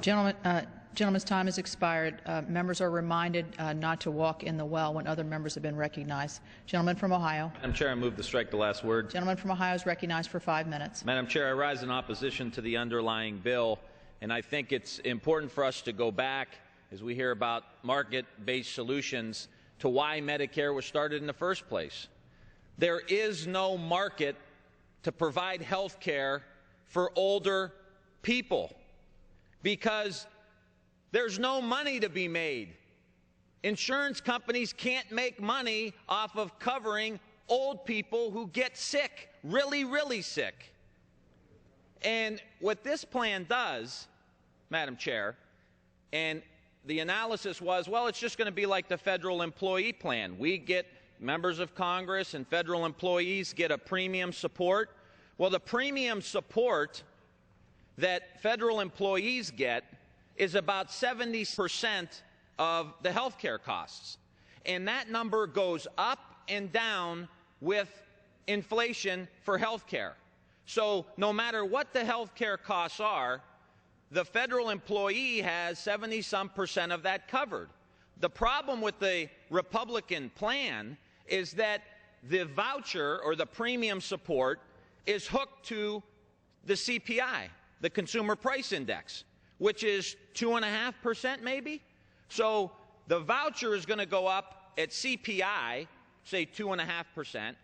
Gentleman's time has expired. Members are reminded not to walk in the well when other members have been recognized. Gentleman from Ohio. Madam Chair, I move to strike the last word. Gentleman from Ohio is recognized for 5 minutes. Madam Chair, I rise in opposition to the underlying bill, and I think it's important for us to go back, as we hear about market-based solutions, to why Medicare was started in the first place. There is no market to provide health care for older people because there's no money to be made. Insurance companies can't make money off of covering old people who get sick, really, really sick. And what this plan does, Madam Chair, and the analysis was, well, it's just going to be like the federal employee plan. We get members of Congress and federal employees get a premium support. Well, the premium support that federal employees get is about 70% of the health care costs. And that number goes up and down with inflation for health care. So no matter what the health care costs are, the federal employee has 70-some% of that covered. The problem with the Republican plan is that the voucher or the premium support is hooked to the CPI, the Consumer Price Index, which is 2.5% maybe. So the voucher is going to go up at CPI, say 2.5%,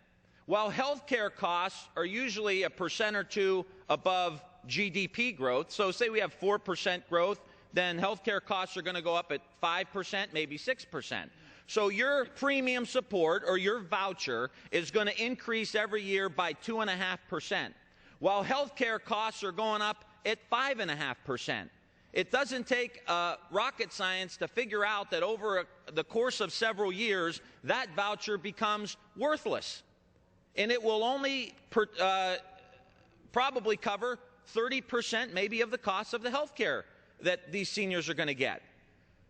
while health care costs are usually 1% or 2% above GDP growth. So say we have 4% growth, then health care costs are going to go up at 5%, maybe 6%. So your premium support or your voucher is going to increase every year by 2.5%, while health care costs are going up at 5.5%. It doesn't take rocket science to figure out that over the course of several years, that voucher becomes worthless. And it will only probably cover 30% maybe of the cost of the health care that these seniors are going to get.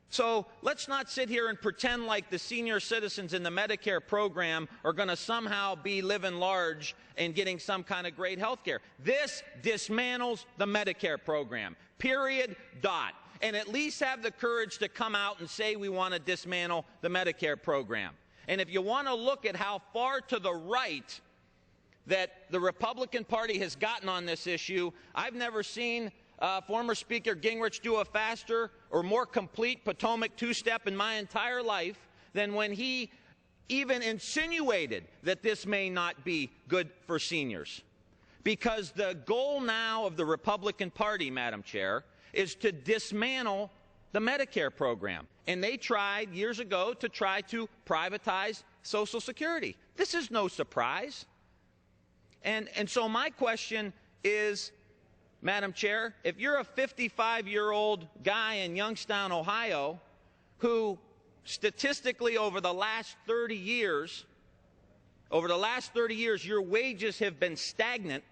So let's not sit here and pretend like the senior citizens in the Medicare program are going to somehow be living large and getting some kind of great health care. This dismantles the Medicare program, period, dot. And at least have the courage to come out and say we want to dismantle the Medicare program. And if you want to look at how far to the right that the Republican Party has gotten on this issue, I've never seen former Speaker Gingrich do a faster or more complete Potomac two-step in my entire life than when he even insinuated that this may not be good for seniors. Because the goal now of the Republican Party, Madam Chair, is to dismantle the Medicare program. And they tried years ago to try to privatize Social Security. This is no surprise. And so my question is, Madam Chair, if you're a 55-year-old guy in Youngstown, Ohio, who statistically over the last 30 years, your wages have been stagnant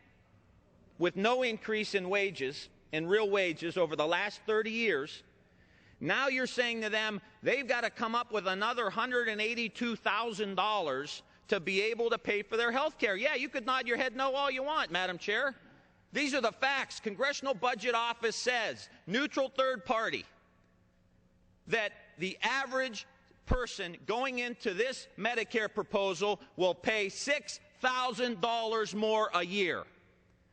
with no increase in wages, in real wages over the last 30 years, now you're saying to them they've got to come up with another $182,000 to be able to pay for their health care. Yeah, you could nod your head no all you want, Madam Chair. These are the facts. Congressional Budget Office says, neutral third party, that the average person going into this Medicare proposal will pay $6,000 more a year.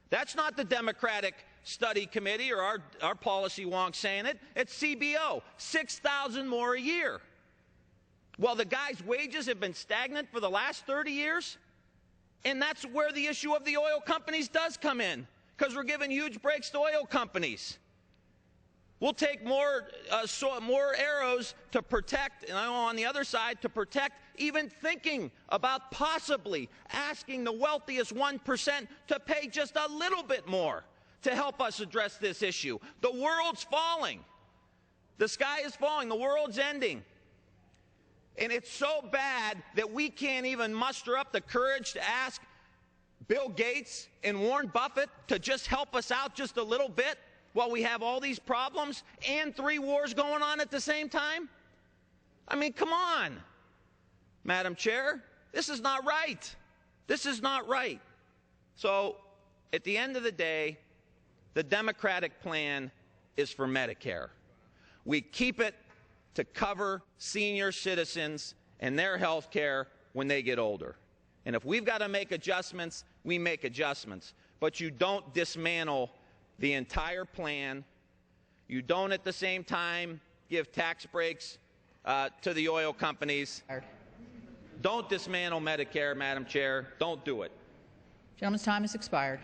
That's not the Democratic Study Committee or our policy wonk saying it. It's CBO, $6,000 more a year. Well, the guy's wages have been stagnant for the last 30 years, and that's where the issue of the oil companies does come in, because we're giving huge breaks to oil companies. We'll take more arrows to protect, and on the other side, to protect even thinking about possibly asking the wealthiest 1% to pay just a little bit more to help us address this issue. The world's falling. The sky is falling. The world's ending. And it's so bad that we can't even muster up the courage to ask Bill Gates and Warren Buffett to just help us out just a little bit while we have all these problems and 3 wars going on at the same time? I mean, come on, Madam Chair. This is not right. This is not right. So, at the end of the day, the Democratic plan is for Medicare. We keep it to cover senior citizens and their health care when they get older. And if we've got to make adjustments, we make adjustments. But you don't dismantle the entire plan. You don't at the same time give tax breaks to the oil companies. Don't dismantle Medicare, Madam Chair. Don't do it. Gentleman's time has expired.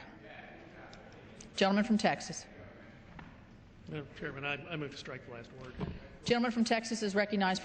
Gentleman from Texas. Madam Chairman, I move to strike the last word. Gentleman from Texas is recognized.